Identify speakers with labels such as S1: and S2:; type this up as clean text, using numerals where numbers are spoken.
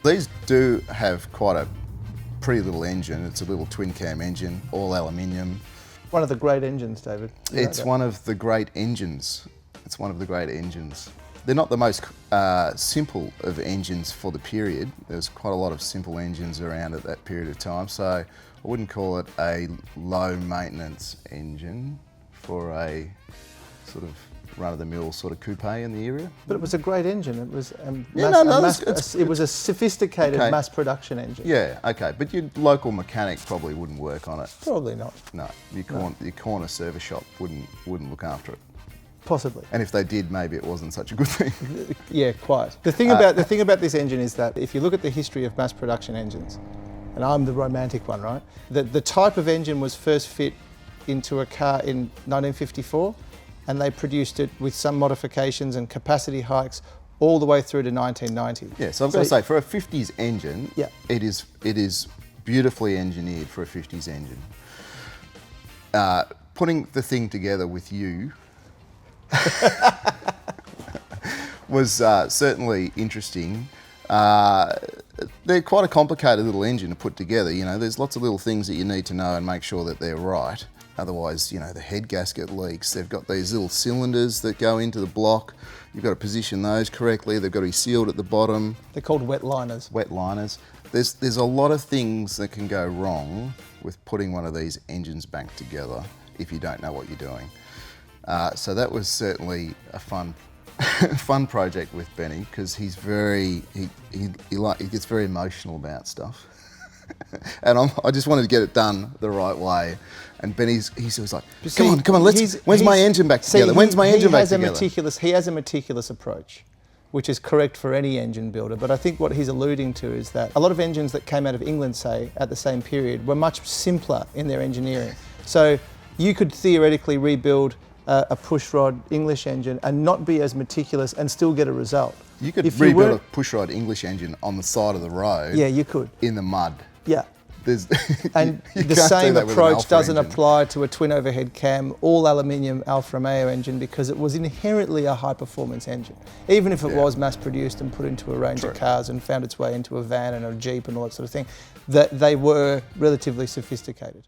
S1: These do have quite a pretty little engine. It's a little twin cam engine, all aluminium.
S2: One of the great engines, David.
S1: It's one of the great engines. It's one of the great engines. They're not the most simple of engines for the period. There's quite a lot of simple engines around at that period of time, so I wouldn't call it a low maintenance engine for a sort of run-of-the-mill sort of coupe in the area.
S2: But it was a great engine. It was it was a sophisticated mass production engine.
S1: Yeah, okay, but your local mechanic probably wouldn't work on it.
S2: Probably not.
S1: No, your corner service shop wouldn't look after it.
S2: Possibly.
S1: And if they did, maybe it wasn't such a good thing.
S2: Yeah, quite. The thing about this engine is that if you look at the history of mass production engines, and I'm the romantic one, right? The type of engine was first fit into a car in 1954, and they produced it with some modifications and capacity hikes all the way through to 1990.
S1: Yeah, so I've got to say, for a 50s engine,
S2: yeah,
S1: it is beautifully engineered for a 50s engine. Putting the thing together with you was certainly interesting. They're quite a complicated little engine to put together. You know, there's lots of little things that you need to know and make sure that they're right. Otherwise, you know, the head gasket leaks. They've got these little cylinders that go into the block. You've got to position those correctly. They've got to be sealed at the bottom.
S2: They're called wet liners.
S1: Wet liners. There's a lot of things that can go wrong with putting one of these engines back together if you don't know what you're doing. So that was certainly a fun project with Benny, because he's he gets very emotional about stuff. And I just wanted to get it done the right way. And Benny's like, come on, when's my engine back together? When's my engine back together?
S2: He has a meticulous approach, which is correct for any engine builder. But I think what he's alluding to is that a lot of engines that came out of England, say, at the same period, were much simpler in their engineering. So you could theoretically rebuild a pushrod English engine and not be as meticulous and still get a result.
S1: You could rebuild a pushrod English engine on the side of the road.
S2: Yeah, you could.
S1: In the mud.
S2: Yeah. And
S1: you
S2: the same approach doesn't
S1: engine.
S2: apply to a twin overhead cam, all aluminium Alfa Romeo engine, because it was inherently a high performance engine. Even if it was mass produced and put into a range of cars and found its way into a van and a Jeep and all that sort of thing, that they were relatively sophisticated.